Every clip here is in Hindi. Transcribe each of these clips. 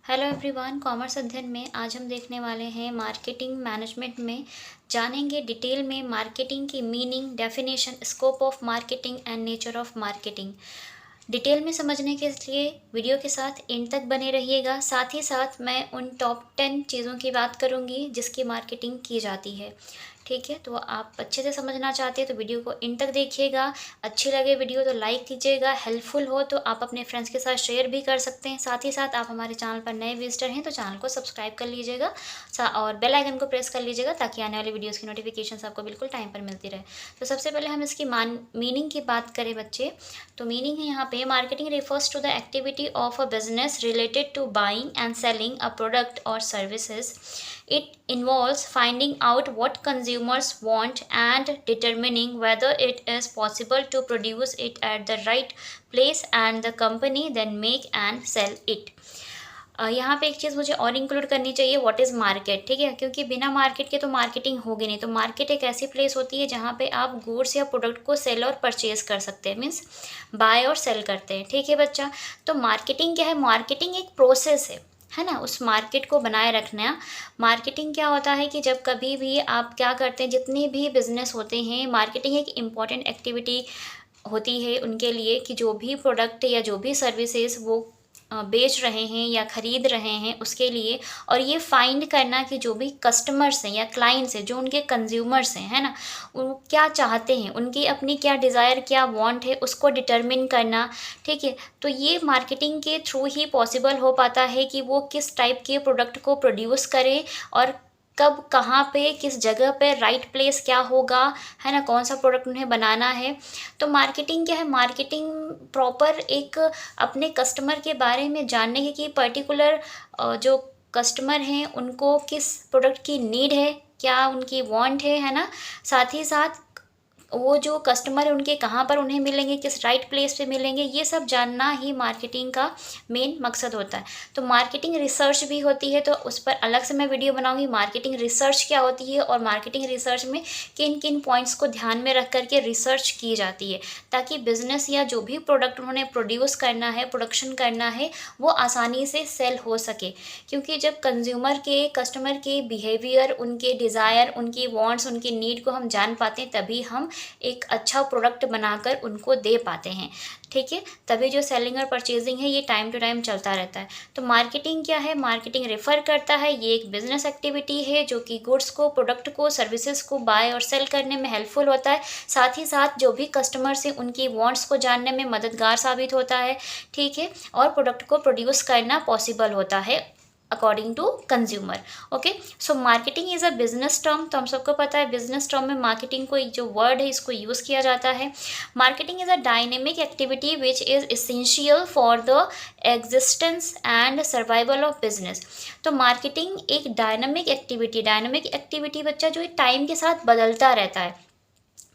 हेलो एवरीवन, कॉमर्स अध्ययन में आज हम देखने वाले हैं मार्केटिंग मैनेजमेंट में जानेंगे डिटेल में मार्केटिंग की meaning, definition, scope of marketing and nature of marketing. Detail में समझने के लिए वीडियो के साथ एंड तक बने रहिएगा। साथ ही साथ मैं उन टॉप 10 चीज़ों की बात करूंगी जिसकी मार्केटिंग की जाती है। ठीक है, तो आप अच्छे से समझना चाहते हैं तो वीडियो को एंड तक देखिएगा। अच्छी लगे वीडियो तो लाइक कीजिएगा, हेल्पफुल हो तो आप अपने फ्रेंड्स के साथ शेयर भी कर सकते हैं। साथ ही साथ आप हमारे चैनल पर नए विजिटर हैं तो चैनल को सब्सक्राइब कर लीजिएगा और बेल आइकन को प्रेस कर लीजिएगा ताकि आने वाली वीडियोज़ की नोटिफिकेशन आपको बिल्कुल टाइम पर मिलती रहे। तो सबसे पहले हम इसकी मीनिंग की बात करें बच्चे, तो मीनिंग है यहाँ पे marketing refers to the activity of a business related to buying and selling a product और services. It involves finding out what consumers want and determining whether it is possible to produce it at the right place and the company then make and sell it. यहाँ पे एक चीज़ मुझे और इंक्लूड करनी चाहिए, व्हाट इज़ मार्केट। ठीक है, क्योंकि बिना मार्केट के तो मार्केटिंग होगी नहीं। तो मार्केट एक ऐसी प्लेस होती है जहाँ पे आप गुड्स या प्रोडक्ट को सेल और परचेज कर सकते हैं, मीन्स बाय और सेल करते हैं। ठीक है बच्चा, तो मार्केटिंग क्या है? मार्केटिंग एक प्रोसेस है ना, उस मार्केट को बनाए रखना। मार्केटिंग क्या होता है कि जब कभी भी आप क्या करते हैं, जितने भी बिजनेस होते हैं, मार्केटिंग एक इम्पॉर्टेंट एक्टिविटी होती है उनके लिए कि जो भी प्रोडक्ट या जो भी सर्विसेज वो बेच रहे हैं या ख़रीद रहे हैं उसके लिए, और ये फाइंड करना कि जो भी कस्टमर्स हैं या क्लाइंट्स हैं, जो उनके कंज्यूमर्स हैं, है ना, वो क्या चाहते हैं, उनकी अपनी क्या डिज़ायर, क्या वांट है, उसको डिटरमिन करना। ठीक है, तो ये मार्केटिंग के थ्रू ही पॉसिबल हो पाता है कि वो किस टाइप के प्रोडक्ट को प्रोड्यूस करें और कब, कहाँ पे, किस जगह पे, राइट प्लेस क्या होगा, है ना, कौन सा प्रोडक्ट उन्हें बनाना है। तो मार्केटिंग क्या है? मार्केटिंग प्रॉपर एक अपने कस्टमर के बारे में जानने की पर्टिकुलर जो कस्टमर हैं उनको किस प्रोडक्ट की नीड है, क्या उनकी वांट है ना। साथ ही साथ वो जो कस्टमर है उनके कहाँ पर उन्हें मिलेंगे, किस राइट प्लेस पे मिलेंगे, ये सब जानना ही मार्केटिंग का मेन मकसद होता है। तो मार्केटिंग रिसर्च भी होती है, तो उस पर अलग से मैं वीडियो बनाऊंगी। मार्केटिंग रिसर्च क्या होती है और मार्केटिंग रिसर्च में किन किन पॉइंट्स को ध्यान में रख करके रिसर्च की जाती है ताकि बिजनेस या जो भी प्रोडक्ट उन्होंने प्रोड्यूस करना है, प्रोडक्शन करना है, वो आसानी से सेल हो सके। क्योंकि जब कंज्यूमर के, कस्टमर के बिहेवियर, उनके डिज़ायर, उनकी वांट्स, उनकी नीड को हम जान पाते हैं तभी हम एक अच्छा प्रोडक्ट बनाकर उनको दे पाते हैं। ठीक है, तभी जो सेलिंग और परचेजिंग है ये टाइम टू टाइम चलता रहता है। तो मार्केटिंग क्या है? मार्केटिंग रेफर करता है, ये एक बिजनेस एक्टिविटी है जो कि गुड्स को, प्रोडक्ट को, सर्विसेज को बाय और सेल करने में हेल्पफुल होता है। साथ ही साथ जो भी कस्टमर्स हैं उनकी वांट्स को जानने में मददगार साबित होता है। ठीक है, और प्रोडक्ट को प्रोड्यूस करना पॉसिबल होता है according to consumer. Okay, so marketing is a business term. तो हम सबको पता है बिजनेस टर्म में मार्केटिंग को, जो वर्ड है, इसको यूज़ किया जाता है। Marketing is a dynamic activity which is essential for the existence and survival of business. तो मार्केटिंग एक डायनेमिक एक्टिविटी बच्चा जो टाइम के साथ बदलता रहता है।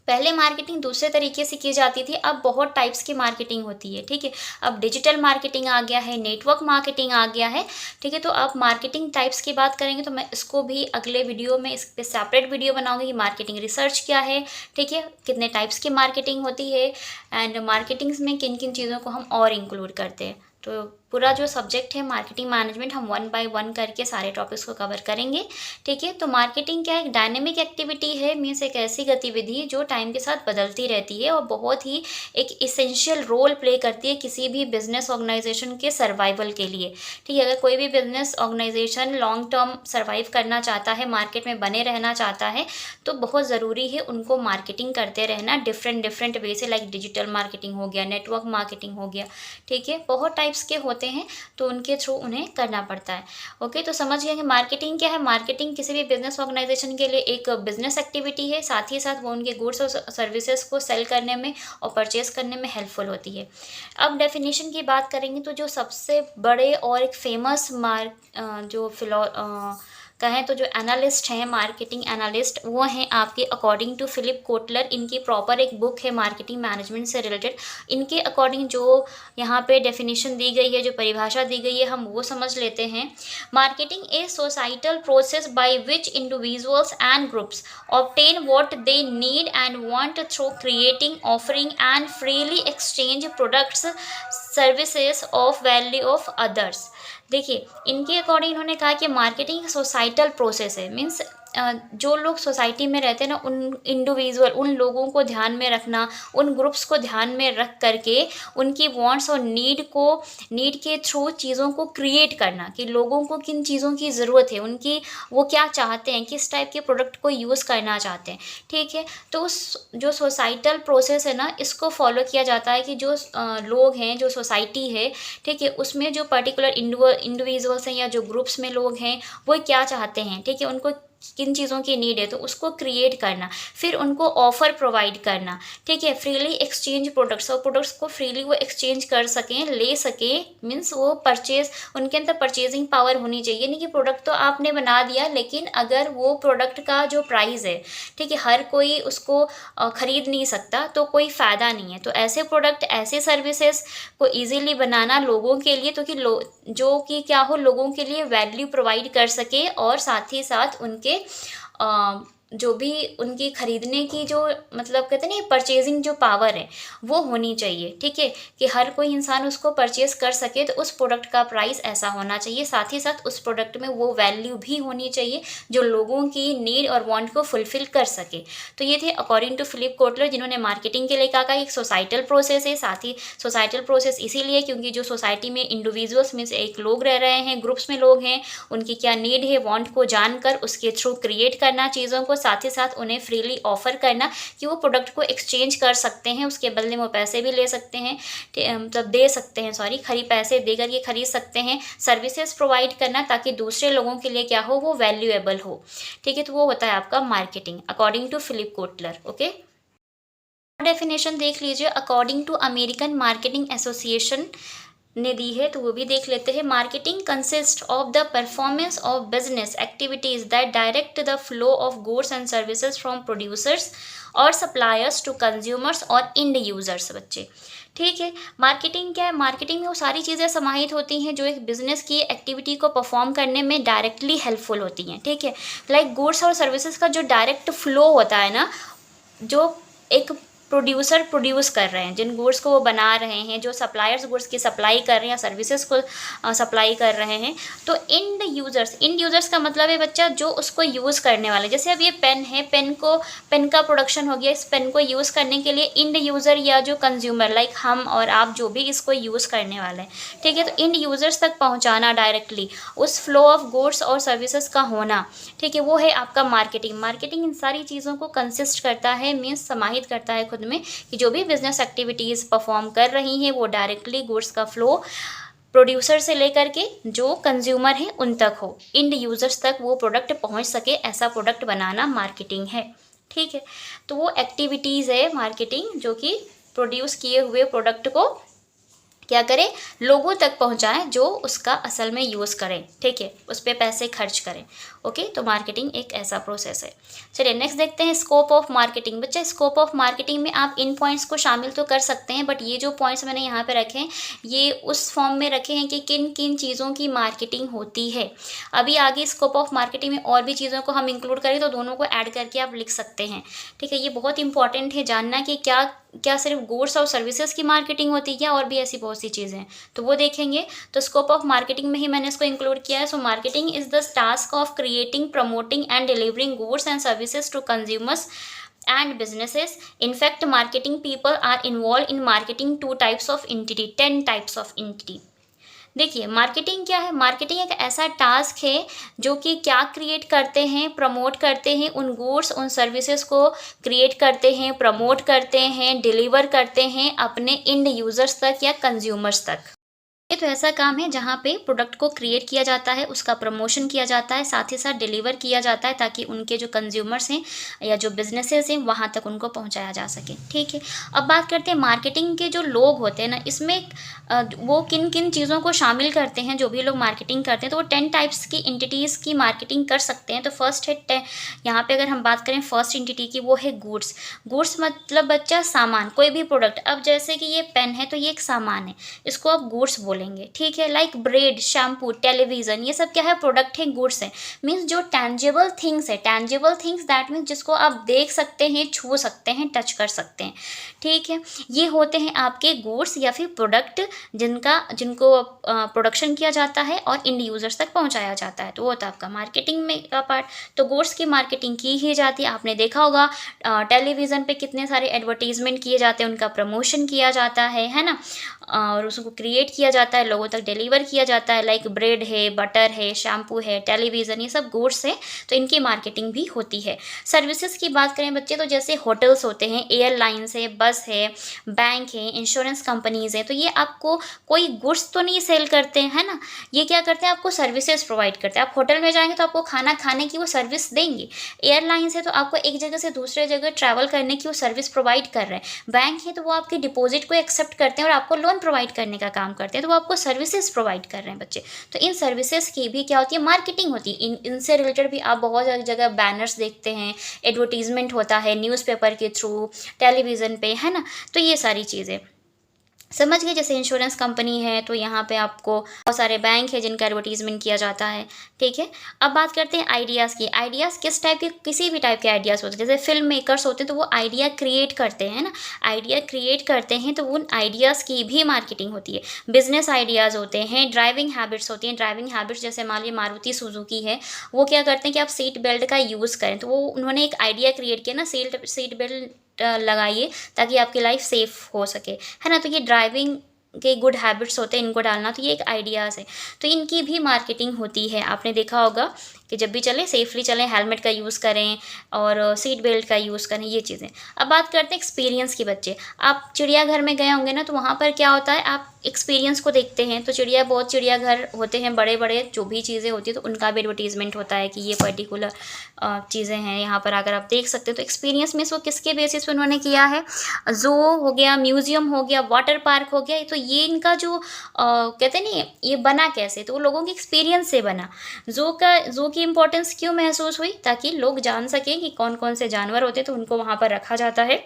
पहले मार्केटिंग दूसरे तरीके से की जाती थी, अब बहुत टाइप्स की मार्केटिंग होती है। ठीक है, अब डिजिटल मार्केटिंग आ गया है, नेटवर्क मार्केटिंग आ गया है। ठीक है, तो आप मार्केटिंग टाइप्स की बात करेंगे तो मैं इसको भी अगले वीडियो में इस पर सेपरेट वीडियो बनाऊंगी कि मार्केटिंग रिसर्च क्या है, ठीक है, कितने टाइप्स की मार्केटिंग होती है एंड मार्केटिंग्स में किन किन चीज़ों को हम और इंक्लूड करते हैं। तो पूरा जो सब्जेक्ट है मार्केटिंग मैनेजमेंट हम 1 बाय 1 करके सारे टॉपिक्स को कवर करेंगे। ठीक है, तो मार्केटिंग क्या है? एक डायनेमिक एक्टिविटी है, मीन्स एक ऐसी गतिविधि जो टाइम के साथ बदलती रहती है और बहुत ही एक इसेंशियल रोल प्ले करती है किसी भी बिजनेस ऑर्गेनाइजेशन के सर्वाइवल के लिए। ठीक है, अगर कोई भी business organisation long term survive करना चाहता है, मार्केट में बने रहना चाहता है, तो बहुत ज़रूरी है उनको मार्केटिंग करते रहना डिफरेंट वे से, लाइक डिजिटल मार्केटिंग हो गया, नेटवर्क मार्केटिंग हो गया। ठीक है, बहुत टाइप्स के होते हैं तो उनके थ्रू उन्हें करना पड़ता है। ओके, तो समझ गए कि मार्केटिंग क्या है। मार्केटिंग किसी भी बिजनेस ऑर्गेनाइजेशन के लिए एक बिजनेस एक्टिविटी है, साथ ही साथ वो उनके गुड्स और सर्विसेज को सेल करने में और परचेज करने में हेल्पफुल होती है। अब डेफिनेशन की बात करेंगे तो जो सबसे बड़े और एक फेमस कहें तो जो एनालिस्ट हैं, मार्केटिंग एनालिस्ट, वो हैं आपके अकॉर्डिंग टू फिलिप कोटलर। इनकी प्रॉपर एक बुक है मार्केटिंग मैनेजमेंट से रिलेटेड। इनके अकॉर्डिंग जो यहाँ पे डेफिनेशन दी गई है, जो परिभाषा दी गई है, हम वो समझ लेते हैं। Marketing A societal process by which individuals and groups obtain what they need and want through creating, offering and freely exchange products, services of value of others. देखिए इनके अकॉर्डिंग इन्होंने कहा कि मार्केटिंग सोसाइटल प्रोसेस है, मीन्स जो लोग सोसाइटी में रहते हैं ना, उन इंडिविजुअल उन लोगों को ध्यान में रखना, उन ग्रुप्स को ध्यान में रख करके उनकी वांट्स और नीड के थ्रू चीज़ों को क्रिएट करना, कि लोगों को किन चीज़ों की ज़रूरत है, उनकी वो क्या चाहते हैं, किस टाइप के प्रोडक्ट को यूज़ करना चाहते हैं। ठीक है, तो उस जो सोसाइटल प्रोसेस है ना, इसको फॉलो किया जाता है कि जो लोग हैं, जो सोसाइटी है, ठीक है, उसमें जो पर्टिकुलर इंडिविजुअल्स हैं या जो ग्रुप्स में लोग हैं वो क्या चाहते हैं, ठीक है, उनको किन चीज़ों की नीड है, तो उसको क्रिएट करना, फिर उनको ऑफ़र प्रोवाइड करना। ठीक है, फ्रीली एक्सचेंज प्रोडक्ट्स, और प्रोडक्ट्स को फ्रीली वो एक्सचेंज कर सकें, ले सकें, मीन्स वो परचेज, उनके अंदर परचेजिंग पावर होनी चाहिए। नहीं कि प्रोडक्ट तो आपने बना दिया, लेकिन अगर वो प्रोडक्ट का जो प्राइस है, ठीक है, हर कोई उसको ख़रीद नहीं सकता, तो कोई फ़ायदा नहीं है। तो ऐसे प्रोडक्ट, ऐसे सर्विसेज को ईजीली बनाना लोगों के लिए, तो कि जो कि क्या हो, लोगों के लिए वैल्यू प्रोवाइड कर सके, और साथ ही साथ उनके जो भी उनकी खरीदने की जो मतलब कहते हैं ना परचेजिंग जो पावर है वो होनी चाहिए। ठीक है, कि हर कोई इंसान उसको परचेज कर सके, तो उस प्रोडक्ट का प्राइस ऐसा होना चाहिए, साथ ही साथ उस प्रोडक्ट में वो वैल्यू भी होनी चाहिए जो लोगों की नीड और वांट को फुलफिल कर सके। तो ये थे अकॉर्डिंग टू फिलिप कोटलर, जिन्होंने मार्केटिंग के लिए कहा एक सोसाइटल प्रोसेस है। साथ ही सोसाइटल प्रोसेस इसीलिए क्योंकि जो सोसाइटी में इंडिविजुअल्स में से एक लोग रह रहे हैं, ग्रुप्स में लोग हैं, उनकी क्या नीड है, वांट को जानकर उसके थ्रू क्रिएट करना चीज़ों को, साथ ही साथ उन्हें फ्रीली ऑफर करना कि वो प्रोडक्ट को एक्सचेंज कर सकते हैं, उसके बदले में वो पैसे भी ले सकते हैं, मतलब दे सकते हैं, पैसे देकर ये खरीद सकते हैं। सर्विसेज प्रोवाइड करना ताकि दूसरे लोगों के लिए क्या हो, वो वैल्यूएबल हो। ठीक है, तो वो होता है आपका marketing according to Philip Kotler. Okay, definition देख लीजिए according to American marketing association ने दी है, तो वो भी देख लेते हैं। Marketing consist of the performance of business activities that direct the flow of goods and services from producers और सप्लायर्स टू कंज्यूमर्स और इंड यूजर्स। बच्चे ठीक है, मार्केटिंग क्या है, मार्केटिंग में वो सारी चीज़ें समाहित होती हैं जो एक बिजनेस की एक्टिविटी को परफॉर्म करने में डायरेक्टली हेल्पफुल होती हैं। ठीक है, लाइक गुड्स और सर्विसेज का जो डायरेक्ट फ्लो होता है ना, जो एक प्रोड्यूसर प्रोड्यूस कर रहे हैं, जिन गुड्स को वो बना रहे हैं, जो सप्लायर्स गुड्स की सप्लाई कर रहे हैं या सर्विसेज को सप्लाई कर रहे हैं, तो इंड यूज़र्स का मतलब है बच्चा जो उसको यूज़ करने वाले। जैसे अब ये पेन है, पेन का प्रोडक्शन हो गया, इस पेन को यूज़ करने के लिए इंड यूज़र या जो कंज्यूमर लाइक हम और आप जो भी इसको यूज़ करने वाले हैं। ठीक है, तो इंड यूज़र्स तक पहुँचाना डायरेक्टली, उस फ्लो ऑफ गुड्स और सर्विसेज का होना, ठीक है, वो है आपका मार्केटिंग। मार्केटिंग इन सारी चीज़ों को कंसिस्ट करता है, मीन्स समाहित करता है खुद में, कि जो भी बिजनेस एक्टिविटीज़ परफॉर्म कर रही हैं वो डायरेक्टली गुड्स का फ्लो प्रोड्यूसर से लेकर के जो कंज्यूमर हैं उन तक हो, इंड यूजर्स तक वो प्रोडक्ट पहुंच सके, ऐसा प्रोडक्ट बनाना मार्केटिंग है। ठीक है, तो वो एक्टिविटीज़ है मार्केटिंग जो कि प्रोड्यूस किए हुए प्रोडक्ट को क्या करें, लोगों तक पहुंचाएं जो उसका असल में यूज़ करें। ठीक है, उस पर पैसे खर्च करें। ओके, तो मार्केटिंग एक ऐसा प्रोसेस है। चलिए नेक्स्ट देखते हैं स्कोप ऑफ मार्केटिंग। बच्चा स्कोप ऑफ मार्केटिंग में आप इन पॉइंट्स को शामिल तो कर सकते हैं, बट ये जो पॉइंट्स मैंने यहाँ पे रखे हैं ये उस फॉर्म में रखे हैं कि किन किन चीज़ों की मार्केटिंग होती है। अभी आगे स्कोप ऑफ मार्केटिंग में और भी चीज़ों को हम इंक्लूड करें तो दोनों को ऐड करके आप लिख सकते हैं। ठीक है, ये बहुत इंपॉर्टेंट है जानना कि क्या सिर्फ गुड्स और सर्विसेज की मार्केटिंग होती है, क्या और भी ऐसी बहुत सी चीज़ें हैं, तो वो देखेंगे। तो स्कोप ऑफ मार्केटिंग में ही मैंने इसको इंक्लूड किया है। So marketing is the task of creating, promoting and delivering goods and services to consumers and businesses. In fact, marketing people are involved in marketing 10 types of entity. देखिए मार्केटिंग क्या है, मार्केटिंग एक ऐसा टास्क है जो कि क्या क्रिएट करते हैं, प्रमोट करते हैं, उन गुड्स उन सर्विसेज को क्रिएट करते हैं, प्रमोट करते हैं, डिलीवर करते हैं अपने इंड यूजर्स तक या कंज्यूमर्स तक। ये तो ऐसा काम है जहाँ पे प्रोडक्ट को क्रिएट किया जाता है, उसका प्रमोशन किया जाता है, साथ ही साथ डिलीवर किया जाता है ताकि उनके जो कंज्यूमर्स हैं या जो बिजनेसेस हैं वहाँ तक उनको पहुँचाया जा सके। ठीक है, अब बात करते हैं मार्केटिंग के जो लोग होते हैं ना, इसमें वो किन किन चीज़ों को शामिल करते हैं। जो भी लोग मार्केटिंग करते हैं तो वो 10 टाइप्स की एंटिटीज़ की मार्केटिंग कर सकते हैं। तो फर्स्ट है यहाँ पे अगर हम बात करें फर्स्ट एंटिटी की, वो है गुड्स। गुड्स मतलब बच्चा सामान, कोई भी प्रोडक्ट। अब जैसे कि ये पेन है तो ये एक सामान है, इसको आप गुड्स बोल बोलेंगे, ठीक है। लाइक ब्रेड, शैम्पू, टेलीविज़न, ये सब क्या है, प्रोडक्ट है, गुड्स है। मीन्स जो टेंजिबल थिंग्स है, टेंजिबल थिंग्स दैट मीन्स जिसको आप देख सकते हैं, छू सकते हैं, टच कर सकते हैं, ठीक है। ये होते हैं आपके गुड्स या फिर प्रोडक्ट जिनको प्रोडक्शन किया जाता है और इंड यूजर्स तक पहुंचाया जाता है। तो वो होता है आपका मार्केटिंग में का पार्ट। तो गुड्स की मार्केटिंग की ही जाती है। आपने देखा होगा टेलीविज़न पे कितने सारे एडवर्टीजमेंट किए जाते हैं, उनका प्रमोशन किया जाता है ना, और उसको क्रिएट किया जाता है, लोगों तक डिलीवर किया जाता है। लाइक ब्रेड है, बटर है, शैम्पू है, टेलीविज़न, ये सब गुड्स है, तो इनकी मार्केटिंग भी होती है। सर्विसेज की बात करें बच्चे, तो जैसे होटल्स होते हैं, एयरलाइंस है, बस है, बैंक है, इंश्योरेंस कंपनीज़ है, तो ये आपको कोई गुड्स तो नहीं सेल करते हैं, है ना, ये क्या करते हैं, आपको सर्विसेज प्रोवाइड करते हैं। आप होटल में जाएंगे तो आपको खाना खाने की वो सर्विस देंगे। एयरलाइंस है तो आपको एक जगह से दूसरे जगह ट्रैवल करने की वो सर्विस प्रोवाइड कर रहे हैं। बैंक है तो वो आपके डिपॉजिट को एक्सेप्ट करते हैं और आपको लोन प्रोवाइड करने का काम करते हैं, तो वो आपको सर्विसेज प्रोवाइड कर रहे हैं बच्चे। तो इन सर्विसेज की भी क्या होती है, मार्केटिंग होती है। इनसे रिलेटेड भी आप बहुत जगह बैनर्स देखते हैं, एडवर्टीजमेंट होता है न्यूज़पेपर के थ्रू, टेलीविज़न पे, है ना। तो ये सारी चीज़ें समझ गए। जैसे इंश्योरेंस कंपनी है तो यहाँ पे आपको बहुत सारे बैंक है जिनका एडवर्टीजमेंट किया जाता है, ठीक है। अब बात करते हैं आइडियाज़ की। आइडियाज़ किस टाइप के, किसी भी टाइप के आइडियाज़ होते हैं। जैसे फिल्म मेकर्स होते हैं तो वो आइडिया क्रिएट करते हैं ना, आइडिया क्रिएट करते हैं तो उन आइडियाज़ की भी मार्केटिंग होती है। बिजनेस आइडियाज़ होते हैं, ड्राइविंग हैबिट्स होती हैं। ड्राइविंग हैबिट्स जैसे मान लीजिए मारुति सुजुकी है, वो क्या करते हैं कि आप सीट बेल्ट का यूज़ करें, तो वो उन्होंने एक आइडिया क्रिएट किया ना, सीट बेल्ट लगाइए ताकि आपकी लाइफ सेफ हो सके, है ना। तो ये ड्राइविंग के गुड हैबिट्स होते हैं, इनको डालना, तो ये एक आइडियाज़ है। तो इनकी भी मार्केटिंग होती है। आपने देखा होगा कि जब भी चलें सेफली चलें, हेलमेट का यूज़ करें और सीट बेल्ट का यूज़ करें, ये चीज़ें। अब बात करते हैं एक्सपीरियंस की बच्चे। आप चिड़ियाघर में गए होंगे ना, तो वहाँ पर क्या होता है, आप एक्सपीरियंस को देखते हैं। तो बहुत चिड़ियाघर होते हैं बड़े बड़े, जो भी चीज़ें होती है तो उनका भी एडवर्टीजमेंट होता है कि ये पर्टिकुलर चीज़ें हैं, यहाँ पर आकर आप देख सकते हो। तो एक्सपीरियंस में इसको किसके बेसिस पे उन्होंने किया है, ज़ू हो गया, म्यूजियम हो गया, वाटर पार्क हो गया, तो ये इनका जो कहते नहीं ये बना कैसे, तो वो लोगों के एक्सपीरियंस से बना। ज़ू की इम्पोर्टेंस क्यों महसूस हुई, ताकि लोग जान सकें कि कौन कौन से जानवर होते हैं, तो उनको वहाँ पर रखा जाता है।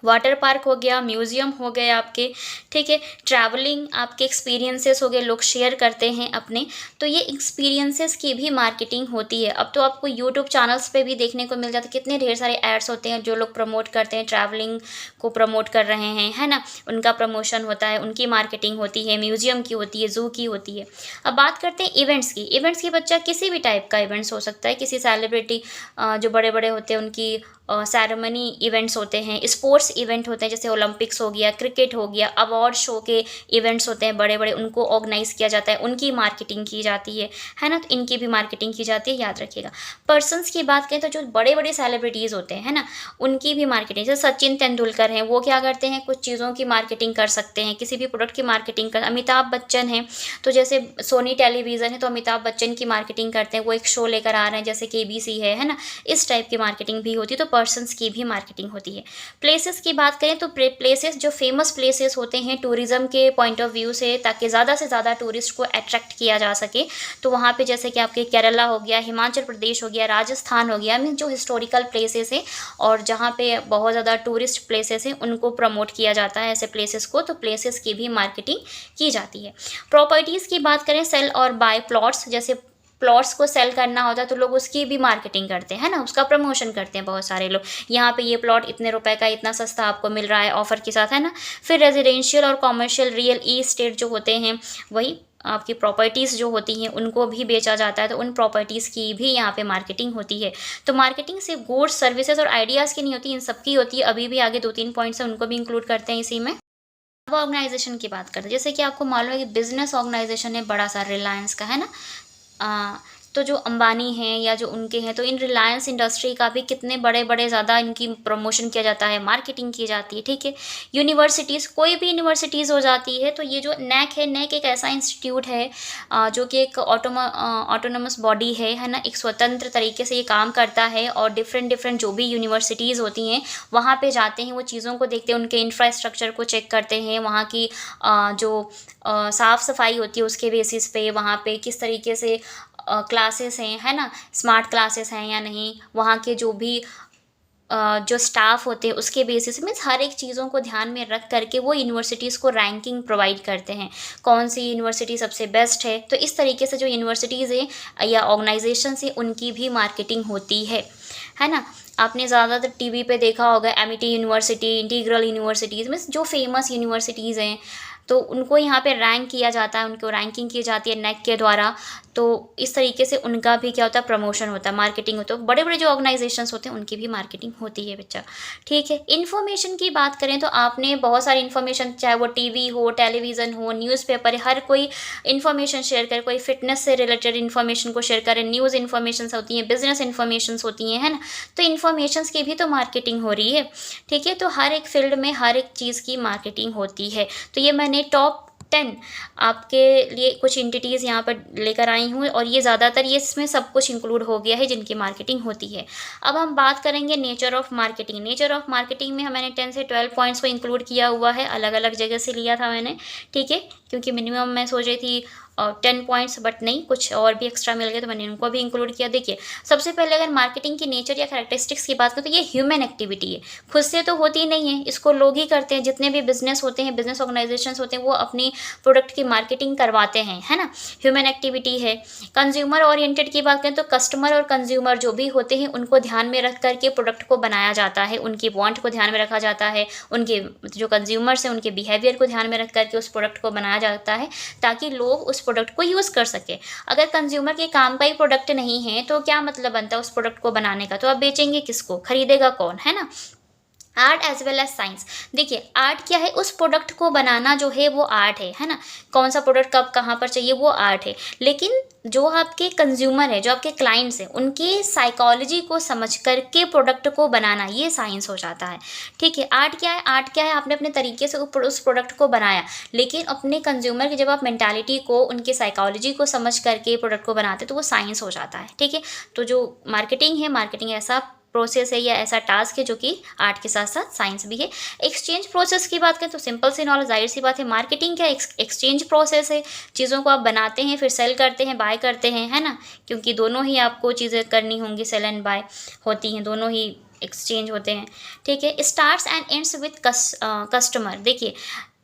वाटर पार्क हो गया, म्यूजियम हो गए आपके, ठीक है। ट्रैवलिंग आपके एक्सपीरियंसेस हो गए, लोग शेयर करते हैं अपने, तो ये एक्सपीरियंसेस की भी मार्केटिंग होती है। अब तो आपको यूट्यूब चैनल्स पे भी देखने को मिल जाता है, कितने ढेर सारे एड्स होते हैं जो लोग प्रमोट करते हैं, ट्रैवलिंग को प्रमोट कर रहे हैं, है ना, उनका प्रमोशन होता है, उनकी मार्केटिंग होती है, म्यूजियम की होती है, ज़ू की होती है। अब बात करते हैं इवेंट्स की। इवेंट्स की बच्चा किसी भी टाइप का इवेंट्स हो सकता है, किसी सेलिब्रिटी जो बड़े बड़े होते हैं उनकी सेरेमनी इवेंट्स होते हैं, स्पोर्ट्स इवेंट होते हैं, जैसे ओलंपिक्स हो गया, क्रिकेट हो गया, अवार्ड शो के इवेंट्स होते हैं बड़े बड़े, उनको ऑर्गेनाइज़ किया जाता है, उनकी मार्केटिंग की जाती है ना। तो इनकी भी मार्केटिंग की जाती है, याद रखिएगा। पर्सन्स की बात करें तो जो बड़े बड़े सेलिब्रिटीज़ होते हैं, है ना, उनकी भी मार्केटिंग, जैसे सचिन तेंदुलकर हैं, वो क्या करते हैं, कुछ चीज़ों की मार्केटिंग कर सकते हैं, किसी भी प्रोडक्ट की मार्केटिंग कर। अमिताभ बच्चन हैं, तो जैसे सोनी टेलीविज़न है तो अमिताभ बच्चन की मार्केटिंग करते हैं, वो एक शो लेकर आ रहे हैं, जैसे KBC है ना, इस टाइप की मार्केटिंग भी होती है। तो पर्सन्स की भी मार्केटिंग होती है। प्लेसेस की बात करें तो प्लेसेस जो फेमस प्लेसेस होते हैं टूरिज्म के पॉइंट ऑफ व्यू से, ताकि ज़्यादा से ज़्यादा टूरिस्ट को अट्रैक्ट किया जा सके, तो वहाँ पे जैसे कि आपके केरला हो गया, हिमाचल प्रदेश हो गया, राजस्थान हो गया, मीन जो हिस्टोरिकल प्लेसेस है और जहाँ पे बहुत ज़्यादा टूरिस्ट प्लेसेस हैं उनको प्रमोट किया जाता है, ऐसे प्लेसेस को। तो प्लेसेस की भी मार्केटिंग की जाती है। प्रॉपर्टीज़ की बात करें, सेल और बाय प्लॉट्स, जैसे प्लॉट्स को सेल करना होता है तो लोग उसकी भी मार्केटिंग करते हैं ना, उसका प्रमोशन करते हैं बहुत सारे लोग। यहाँ पे ये प्लॉट इतने रुपए का, इतना सस्ता आपको मिल रहा है ऑफर के साथ, है ना। फिर रेजिडेंशियल और कॉमर्शियल रियल इस्टेट जो होते हैं, वही आपकी प्रॉपर्टीज़ जो होती हैं उनको भी बेचा जाता है, तो उन प्रॉपर्टीज़ की भी यहाँ पे मार्केटिंग होती है। तो मार्केटिंग सिर्फ गुड्स, सर्विसेज और आइडियाज़ की नहीं होती, इन सब की होती है। अभी भी आगे 2-3 पॉइंट्स हैं, उनको भी इंक्लूड करते हैं इसी में। अब ऑर्गेनाइजेशन की बात करते हैं, जैसे कि आपको मालूम है कि बिजनेस ऑर्गेनाइजेशन है बड़ा सा, रिलायंस का, है ना। तो जो अंबानी हैं या जो उनके हैं, तो इन रिलायंस इंडस्ट्री का भी कितने बड़े बड़े ज़्यादा इनकी प्रमोशन किया जाता है, मार्केटिंग की जाती है, ठीक है। यूनिवर्सिटीज़, कोई भी यूनिवर्सिटीज़ हो जाती है, तो ये जो NAC है, NAC एक ऐसा इंस्टीट्यूट है जो कि एक ऑटोनमस बॉडी है ना, एक स्वतंत्र तरीके से ये काम करता है, और डिफरेंट जो भी यूनिवर्सिटीज़ होती हैं वहाँ पे जाते हैं, वो चीज़ों को देखते हैं, उनके इंफ्रास्ट्रक्चर को चेक करते हैं, वहाँ की जो साफ़ सफाई होती है उसके बेसिस पे, वहाँ पे किस तरीके से क्लासेस हैं, है ना, स्मार्ट क्लासेस हैं या नहीं, वहाँ के जो भी जो स्टाफ होते हैं उसके बेसिस मीन्स हर एक चीज़ों को ध्यान में रख करके वो यूनिवर्सिटीज़ को रैंकिंग प्रोवाइड करते हैं, कौन सी यूनिवर्सिटी सबसे बेस्ट है। तो इस तरीके से जो यूनिवर्सिटीज़ हैं या ऑर्गेनाइजेशंस हैं उनकी भी मार्केटिंग होती है ना। आपने ज़्यादातर टीवी पे देखा होगा Amity university, integral universities means जो फेमस यूनिवर्सिटीज़ हैं तो उनको यहाँ पे रैंक किया जाता है, उनको रैंकिंग की जाती है नेक के द्वारा। तो इस तरीके से उनका भी क्या होता है, प्रमोशन होता है, मार्केटिंग होता है। बड़े बड़े जो ऑर्गेनाइजेशंस होते हैं उनकी भी मार्केटिंग होती है बच्चा, ठीक है। इन्फॉर्मेशन की बात करें तो आपने बहुत सारी इन्फॉर्मेशन, चाहे वो टीवी हो, टेलीविज़न हो, न्यूज़पेपर है, हर कोई इन्फॉर्मेशन शेयर करे, कोई फिटनेस से रिलेटेड इन्फॉर्मेशन को शेयर करे, न्यूज़ इन्फॉर्मेशन होती हैं, बिजनेस इन्फॉर्मेशन होती हैं, है ना। तो इन्फॉर्मेशन की भी तो मार्केटिंग हो रही है, ठीक है। तो हर एक फील्ड में हर एक चीज़ की मार्केटिंग होती है। तो ये मैंने टॉप 10 आपके लिए कुछ एंटिटीज़ यहाँ पर लेकर आई हूँ और ये ज़्यादातर ये इसमें सब कुछ इंक्लूड हो गया है जिनकी मार्केटिंग होती है। अब हम बात करेंगे nature of marketing. Nature of marketing में मैंने 10 से 12 पॉइंट्स को इंक्लूड किया हुआ है, अलग अलग जगह से लिया था मैंने, ठीक है, क्योंकि मिनिमम मैं सोच रही थी 10 पॉइंट्स, बट नहीं, कुछ और भी एक्स्ट्रा मिल गए तो मैंने उनको भी इंक्लूड किया। देखिए, सबसे पहले अगर मार्केटिंग की नेचर या कैरेक्टरिस्टिक्स की बात करें तो ये ह्यूमन एक्टिविटी है, खुद से तो होती नहीं है, इसको लोग ही करते हैं। जितने भी बिजनेस होते हैं, बिजनेस ऑर्गेनाइजेशंस होते हैं, वो अपनी प्रोडक्ट की मार्केटिंग करवाते हैं, है ना। ह्यूमन एक्टिविटी है। कंज्यूमर ओरिएंटेड की बात करें तो कस्टमर और कंज्यूमर जो भी होते हैं उनको ध्यान में रख करके प्रोडक्ट को बनाया जाता है, उनकी वांट को ध्यान में रखा जाता है, उनके जो कंज्यूमर्स हैं उनके बिहेवियर को ध्यान में रख करके उस प्रोडक्ट को बनाया जाता है ताकि लोग उस प्रोडक्ट को यूज़ कर सके। अगर कंज्यूमर के काम का ही प्रोडक्ट नहीं है तो क्या मतलब बनता है उस प्रोडक्ट को बनाने का, तो आप बेचेंगे किसको, खरीदेगा कौन, है ना। Art as well as science. देखिए, आर्ट क्या है, उस प्रोडक्ट को बनाना जो है वो आर्ट है ना। कौन सा प्रोडक्ट कब कहाँ पर चाहिए वो आर्ट है। लेकिन जो आपके कंज्यूमर है, जो आपके क्लाइंट्स हैं, उनकी साइकोलॉजी को समझ करके प्रोडक्ट को बनाना, ये साइंस हो जाता है, ठीक है। आर्ट क्या है, आर्ट क्या है, आपने अपने तरीके से उस प्रोडक्ट को बनाया, लेकिन अपने कंज्यूमर की जब आप मेंटालिटी को, उनकी साइकोलॉजी को समझ करके प्रोडक्ट को बनाते तो वो साइंस हो जाता है, ठीक है। तो जो मार्केटिंग है, मार्केटिंग ऐसा प्रोसेस है या ऐसा टास्क है जो कि आर्ट के साथ साथ साइंस भी है। एक्सचेंज प्रोसेस की बात करें तो सिंपल सी नॉलेज, जाहिर सी बात है, मार्केटिंग क्या एक्सचेंज प्रोसेस है। चीज़ों को आप बनाते हैं, फिर सेल करते हैं, बाय करते हैं, है ना, क्योंकि दोनों ही आपको चीज़ें करनी होंगी, सेल एंड बाय होती हैं, दोनों ही एक्सचेंज होते हैं, ठीक है। Starts and ends with customer. देखिए,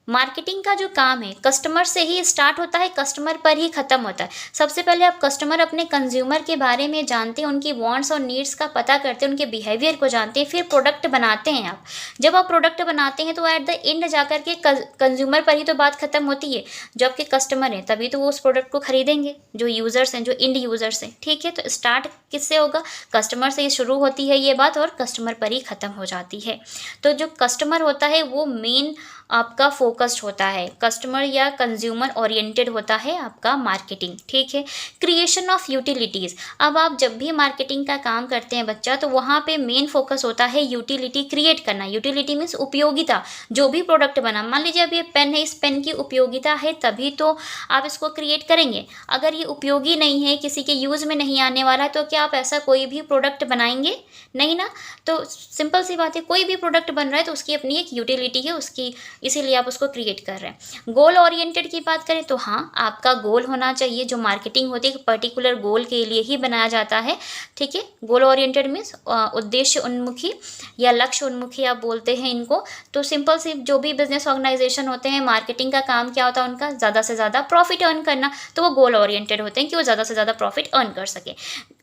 मार्केटिंग का जो काम है कस्टमर से ही स्टार्ट होता है, कस्टमर पर ही ख़त्म होता है। सबसे पहले आप कस्टमर, अपने कंज्यूमर के बारे में जानते हैं, उनकी वांट्स और नीड्स का पता करते हैं, उनके बिहेवियर को जानते हैं, फिर प्रोडक्ट बनाते हैं आप। जब आप प्रोडक्ट बनाते हैं तो एट द एंड जाकर के कंज्यूमर पर ही तो बात ख़त्म होती है। जो आपके कस्टमर हैं तभी तो वो उस प्रोडक्ट को खरीदेंगे, जो यूज़र्स हैं, जो इंड यूज़र्स हैं, ठीक है। तो स्टार्ट किससे होगा, कस्टमर से ही शुरू होती है ये बात और कस्टमर पर ही ख़त्म हो जाती है। तो जो कस्टमर होता है वो मेन आपका फोकस्ड होता है, कस्टमर या कंज्यूमर ओरिएंटेड होता है आपका मार्केटिंग, ठीक है। Creation of utilities. अब आप जब भी मार्केटिंग का काम करते हैं बच्चा, तो वहाँ पे मेन फोकस होता है यूटिलिटी क्रिएट करना। यूटिलिटी मीन्स उपयोगिता। जो भी प्रोडक्ट बना, मान लीजिए अब ये पेन है, इस पेन की उपयोगिता है तभी तो आप इसको क्रिएट करेंगे। अगर ये उपयोगी नहीं है, किसी के यूज़ में नहीं आने वाला है, तो क्या आप ऐसा कोई भी प्रोडक्ट बनाएंगे, नहीं ना। तो सिंपल सी बात है, कोई भी प्रोडक्ट बन रहा है तो उसकी अपनी एक यूटिलिटी है उसकी, इसीलिए आप उसको क्रिएट कर रहे हैं। गोल ओरिएंटेड की बात करें तो हाँ, आपका गोल होना चाहिए। जो मार्केटिंग होती है एक पर्टिकुलर गोल के लिए ही बनाया जाता है, ठीक है। गोल ओरिएंटेड मीन्स उद्देश्य उन्मुखी या लक्ष्य उन्मुखी आप बोलते हैं इनको। तो सिंपल सी जो भी बिजनेस ऑर्गेनाइजेशन होते हैं, मार्केटिंग का काम क्या होता है उनका, ज़्यादा से ज़्यादा प्रॉफिट अर्न करना। तो वो गोल ओरिएंटेड होते हैं कि वो ज़्यादा से ज़्यादा प्रॉफिट अर्न कर सके।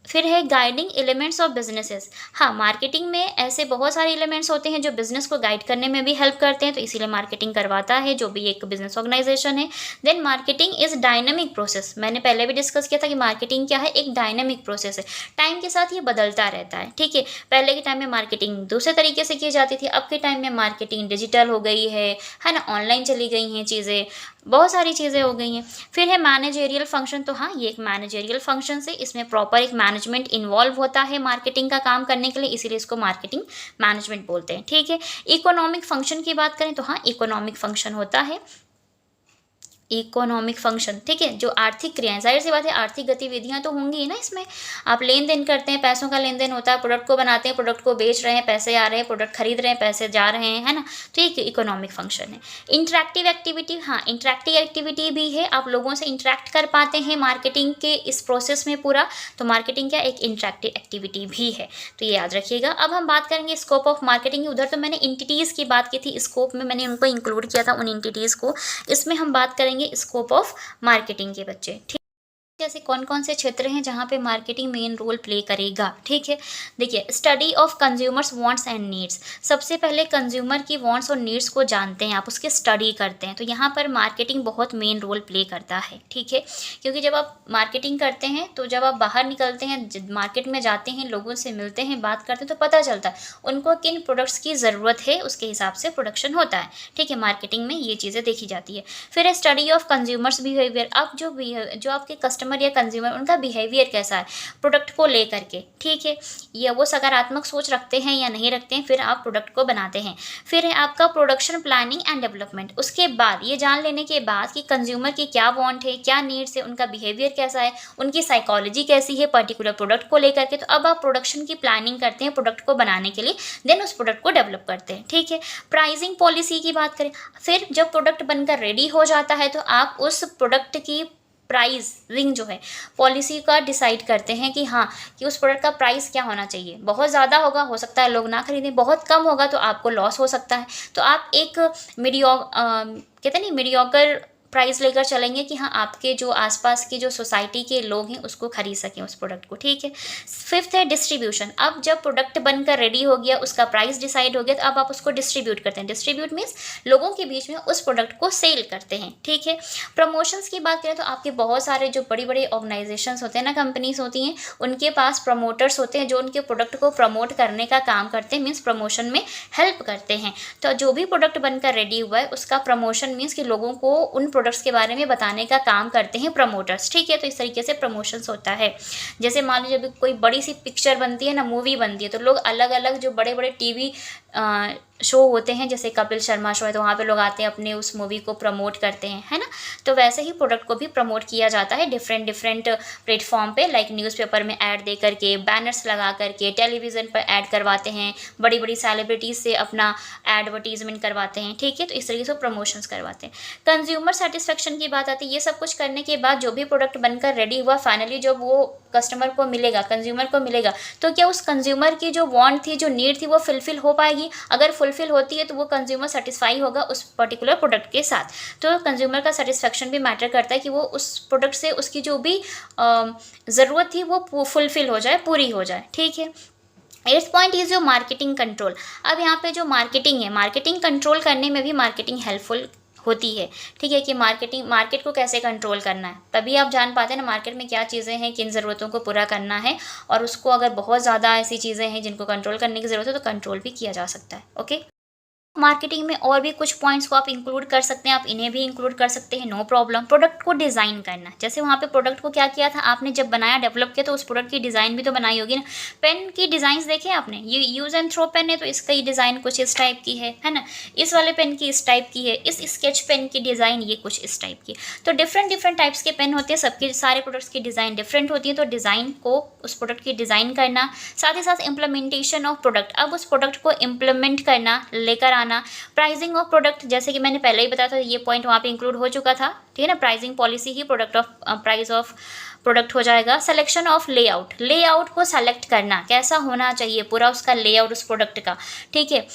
फिर है गाइडिंग एलिमेंट्स ऑफ बिजनेसेस। हाँ, मार्केटिंग में ऐसे बहुत सारे एलिमेंट्स होते हैं जो बिजनेस को गाइड करने में भी हेल्प करते हैं, तो इसीलिए मार्केटिंग करवाता है जो भी एक बिजनेस ऑर्गेनाइजेशन है। Then marketing is dynamic process. मैंने पहले भी डिस्कस किया था कि मार्केटिंग क्या है, एक डायनामिक प्रोसेस है। टाइम के साथ ये बदलता रहता है, ठीक है। पहले के टाइम में मार्केटिंग दूसरे तरीके से की जाती थी, अब के टाइम में मार्केटिंग डिजिटल हो गई है ना, ऑनलाइन चली गई हैं चीज़ें, बहुत सारी चीज़ें हो गई हैं। फिर है मैनेजेरियल फंक्शन। तो हाँ, ये एक मैनेजेरियल फंक्शन है, इसमें प्रॉपर एक मैनेजमेंट इन्वॉल्व होता है मार्केटिंग का काम करने के लिए, इसीलिए इसको मार्केटिंग मैनेजमेंट बोलते हैं, ठीक है। इकोनॉमिक फंक्शन की बात करें तो हाँ, इकोनॉमिक फंक्शन होता है। इकोनॉमिक फंक्शन, ठीक है, जो आर्थिक क्रियाएं, जाहिर सी बात है आर्थिक गतिविधियां तो होंगी ही ना इसमें। आप लेन देन करते हैं, पैसों का लेन देन होता है, प्रोडक्ट को बनाते हैं, प्रोडक्ट को बेच रहे हैं, पैसे आ रहे हैं, प्रोडक्ट खरीद रहे हैं, पैसे जा रहे हैं, है ना। तो ये इकोनॉमिक फंक्शन है। इंटरेक्टिव एक्टिविटी, हाँ इंटरेक्टिव एक्टिविटी भी है, आप लोगों से इंटरेक्ट कर पाते हैं मार्केटिंग के इस प्रोसेस में पूरा, तो मार्केटिंग क्या एक इंटरेक्टिव एक्टिविटी भी है, तो ये याद रखिएगा। अब हम बात करेंगे स्कोप ऑफ मार्केटिंग। उधर तो मैंने इंटिटीज़ की बात की थी, स्कोप में मैंने उनको इंक्लूड किया था उन इंटिटीज़ को, इसमें हम बात करेंगे स्कोप ऑफ मार्केटिंग के बच्चे, ठीक। जैसे कौन कौन से क्षेत्र हैं जहाँ पे मार्केटिंग मेन रोल प्ले करेगा, ठीक है। देखिए, study of consumers wants and needs, सबसे पहले कंज्यूमर की वांट्स और नीड्स को जानते हैं आप, उसके स्टडी करते हैं, तो यहाँ पर मार्केटिंग बहुत मेन रोल प्ले करता है, ठीक है। क्योंकि जब आप मार्केटिंग करते हैं तो जब आप बाहर निकलते हैं, मार्केट में जाते हैं, लोगों से मिलते हैं, बात करते हैं, तो पता चलता है उनको किन प्रोडक्ट्स की ज़रूरत है, उसके हिसाब से प्रोडक्शन होता है, ठीक है। मार्केटिंग में ये चीज़ें देखी जाती है। फिर स्टडी ऑफ कंज्यूमर्स बिहेवियर, अब जो आपके कस्टमर या कंज्यूमर, उनका बिहेवियर कैसा है प्रोडक्ट को लेकर के, ठीक है, या वो सकारात्मक सोच रखते हैं या नहीं रखते हैं, फिर आप प्रोडक्ट को बनाते हैं। फिर है आपका प्रोडक्शन प्लानिंग एंड डेवलपमेंट, उसके बाद ये जान लेने के बाद कि कंज्यूमर की क्या वांट है, क्या नीड्स है, उनका बिहेवियर कैसा है, उनकी साइकोलॉजी कैसी है पर्टिकुलर प्रोडक्ट को लेकर के, तो अब आप प्रोडक्शन की प्लानिंग करते हैं प्रोडक्ट को बनाने के लिए, देन उस प्रोडक्ट को डेवलप करते हैं, ठीक है। प्राइसिंग पॉलिसी की बात करें, फिर जब प्रोडक्ट बनकर रेडी हो जाता है तो आप उस प्रोडक्ट की प्राइसिंग जो है पॉलिसी का डिसाइड करते हैं कि हाँ कि उस प्रोडक्ट का प्राइस क्या होना चाहिए। बहुत ज़्यादा होगा, हो सकता है लोग ना खरीदें, बहुत कम होगा तो आपको लॉस हो सकता है, तो आप एक कहते नहीं मीडियोकर प्राइस लेकर चलेंगे कि हाँ आपके जो आसपास की जो सोसाइटी के लोग हैं उसको खरीद सकें उस प्रोडक्ट को, ठीक है। फिफ्थ है डिस्ट्रीब्यूशन, अब जब प्रोडक्ट बनकर रेडी हो गया, उसका प्राइस डिसाइड हो गया, तो अब आप उसको डिस्ट्रीब्यूट करते हैं। डिस्ट्रीब्यूट मीन्स लोगों के बीच में उस प्रोडक्ट को सेल करते हैं, ठीक है। प्रमोशंस की बात करें तो आपके बहुत सारे जो बड़ी बड़ी ऑर्गेनाइजेशंस होते हैं ना, कंपनीज होती हैं, उनके पास प्रमोटर्स होते हैं जो उनके प्रोडक्ट को प्रमोट करने का काम करते हैं, मीन्स प्रमोशन में हेल्प करते हैं। तो जो भी प्रोडक्ट बनकर रेडी हुआ है उसका प्रमोशन मीन्स कि लोगों को उन प्रोडक्ट्स के बारे में बताने का काम करते हैं प्रमोटर्स, ठीक है। तो इस तरीके से प्रमोशंस होता है। जैसे मान लीजिए जब कोई बड़ी सी पिक्चर बनती है ना, मूवी बनती है, तो लोग अलग अलग जो बड़े बड़े टीवी शो होते हैं, जैसे कपिल शर्मा शो है, तो वहाँ पे लोग आते हैं अपने उस मूवी को प्रमोट करते हैं, है ना। तो वैसे ही प्रोडक्ट को भी प्रमोट किया जाता है डिफरेंट प्लेटफॉर्म पे, लाइक न्यूज़पेपर में ऐड दे करके, बैनर्स लगा करके, टेलीविज़न पर ऐड करवाते हैं, बड़ी बड़ी सेलिब्रिटीज़ से अपना एडवर्टीजमेंट करवाते हैं, ठीक है। तो इस तरीके से प्रमोशंस करवाते हैं। कंज्यूमर सेटिस्फेक्शन की बात आती है, ये सब कुछ करने के बाद जो भी प्रोडक्ट बनकर रेडी हुआ, फाइनली जब वो कस्टमर को मिलेगा, कंज्यूमर को मिलेगा, तो क्या उस कंज्यूमर की जो वांट थी, जो नीड थी, वो फुलफिल हो पाएगी। अगर फुलफिल होती है तो वो कंज्यूमर सेटिस्फाई होगा उस पर्टिकुलर प्रोडक्ट के साथ। तो कंज्यूमर का सेटिस्फेक्शन भी मैटर करता है कि वो उस प्रोडक्ट से उसकी जो भी ज़रूरत थी वो फुलफिल हो जाए, पूरी हो जाए, ठीक है। 8th पॉइंट इज जो मार्केटिंग कंट्रोल। अब यहाँ पे जो मार्केटिंग है, मार्केटिंग कंट्रोल करने में भी मार्केटिंग हेल्पफुल होती है, ठीक है, कि मार्केट को कैसे कंट्रोल करना है, तभी आप जान पाते हैं ना मार्केट में क्या चीज़ें हैं, किन ज़रूरतों को पूरा करना है, और उसको अगर बहुत ज़्यादा ऐसी चीज़ें हैं जिनको कंट्रोल करने की ज़रूरत है तो कंट्रोल भी किया जा सकता है, ओके। मार्केटिंग में और भी कुछ पॉइंट्स को आप इंक्लूड कर सकते हैं, आप इन्हें भी इंक्लूड कर सकते हैं, नो प्रॉब्लम। प्रोडक्ट को डिज़ाइन करना, जैसे वहाँ पे प्रोडक्ट को क्या किया था आपने, जब बनाया डेवलप किया तो उस प्रोडक्ट की डिज़ाइन भी तो बनाई होगी ना। पेन की डिज़ाइंस देखे आपने, ये यूज़ एंड थ्रो पेन है तो इसका ही डिज़ाइन कुछ इस टाइप की है ना। इस वाले पेन की इस टाइप की है, इस स्केच पेन की डिज़ाइन ये कुछ इस टाइप की। तो डिफरेंट टाइप्स के पेन होते हैं, सबके सारे प्रोडक्ट्स की डिज़ाइन डिफरेंट होती है, तो डिज़ाइन को उस प्रोडक्ट की डिज़ाइन करना, साथ ही साथ इम्प्लीमेंटेशन ऑफ प्रोडक्ट, अब उस प्रोडक्ट को इम्प्लीमेंट करना, लेकर आना। प्राइसिंग ऑफ प्रोडक्ट, जैसे कि मैंने पहले ही बताया था, ये पॉइंट वहाँ पे इंक्लूड हो चुका था, ठीक है ना। Pricing policy he price of product हो जाएगा। सिलेक्शन ऑफ लेआउट, लेआउट को सेलेक्ट करना, कैसा होना चाहिए पूरा उसका लेआउट उस प्रोडक्ट का, ठीक है।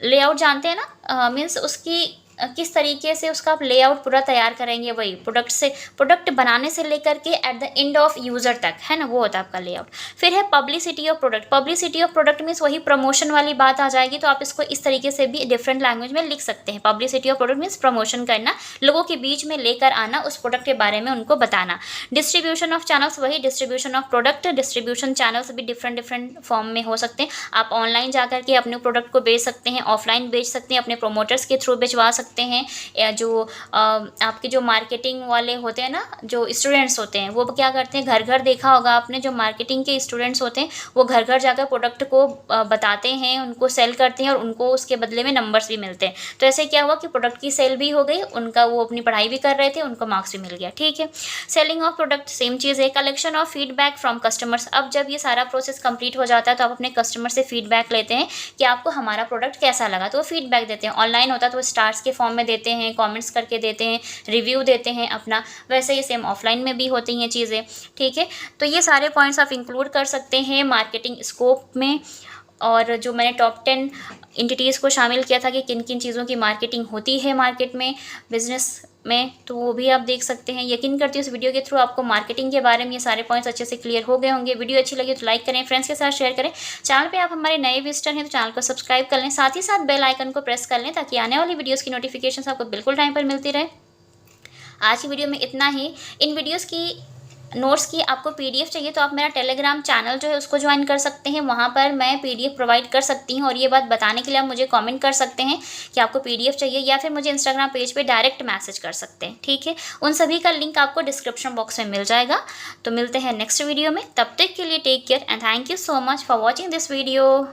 लेआउट जानते हैं ना, मीन्स उसकी किस तरीके से उसका आप लेआउट पूरा तैयार करेंगे, वही प्रोडक्ट बनाने से लेकर के at the end of user तक, है ना, वो होता है आपका लेआउट। फिर है publicity of product, publicity of product means वही प्रमोशन वाली बात आ जाएगी, तो आप इसको इस तरीके से भी डिफरेंट लैंग्वेज में लिख सकते हैं। Publicity of product means promotion करना, लोगों के बीच में लेकर आना, उस प्रोडक्ट के बारे में उनको बताना। डिस्ट्रीब्यूशन ऑफ चैनल्स, वही distribution of product, distribution channels भी डिफरेंट फॉर्म में हो सकते हैं। आप ऑनलाइन जाकर के अपने प्रोडक्ट को बेच सकते हैं, ऑफलाइन बेच सकते हैं, अपने प्रोमोटर्स के थ्रू बेचवा सकते सकते हैं। या जो आपके जो मार्केटिंग वाले होते हैं ना, जो स्टूडेंट्स होते हैं, वो क्या करते हैं, घर घर देखा होगा आपने, जो मार्केटिंग के स्टूडेंट्स होते हैं वो घर घर जाकर प्रोडक्ट को बताते हैं, उनको सेल करते हैं और उनको उसके बदले में नंबर्स भी मिलते हैं। तो ऐसे क्या हुआ कि प्रोडक्ट की सेल भी हो गई, उनका वो अपनी पढ़ाई भी कर रहे थे, उनको मार्क्स भी मिल गया। ठीक है, सेलिंग ऑफ प्रोडक्ट सेम चीज़ है। Collection of feedback from customers, अब जब ये सारा प्रोसेस कंप्लीट हो जाता है तो आप अपने कस्टमर से फीडबैक लेते हैं कि आपको हमारा प्रोडक्ट कैसा लगा, तो वो फीडबैक देते हैं। ऑनलाइन होता है तो स्टार्स के फॉर्म में देते हैं, कमेंट्स करके देते हैं, रिव्यू देते हैं अपना। वैसे ही सेम ऑफलाइन में भी होती हैं चीज़ें। ठीक है, तो ये सारे पॉइंट्स आप इंक्लूड कर सकते हैं मार्केटिंग स्कोप में। और जो मैंने टॉप 10 एंटिटीज़ को शामिल किया था कि किन किन चीज़ों की मार्केटिंग होती है मार्केट में, बिजनेस में, तो वो भी आप देख सकते हैं। यकीन करती हूँ इस वीडियो के थ्रू आपको मार्केटिंग के बारे में ये सारे पॉइंट्स अच्छे से क्लियर हो गए होंगे। वीडियो अच्छी लगी तो लाइक करें, फ्रेंड्स के साथ शेयर करें। चैनल पे आप हमारे नए विजिटर हैं तो चैनल को सब्सक्राइब कर लें, साथ ही साथ बेल आइकन को प्रेस कर लें ताकि आने वाली वीडियोज़ की नोटिफिकेशन आपको बिल्कुल टाइम पर मिलती रहे। आज की वीडियो में इतना ही। इन वीडियोज़ की नोट्स की आपको पीडीएफ चाहिए तो आप मेरा टेलीग्राम चैनल जो है उसको ज्वाइन कर सकते हैं, वहाँ पर मैं पीडीएफ प्रोवाइड कर सकती हूँ। और ये बात बताने के लिए आप मुझे कमेंट कर सकते हैं कि आपको पीडीएफ चाहिए, या फिर मुझे इंस्टाग्राम पेज पे डायरेक्ट मैसेज कर सकते हैं। ठीक है, उन सभी का लिंक आपको डिस्क्रिप्शन बॉक्स में मिल जाएगा। तो मिलते हैं नेक्स्ट वीडियो में, तब तक के लिए take care and thank you so much for watching this video.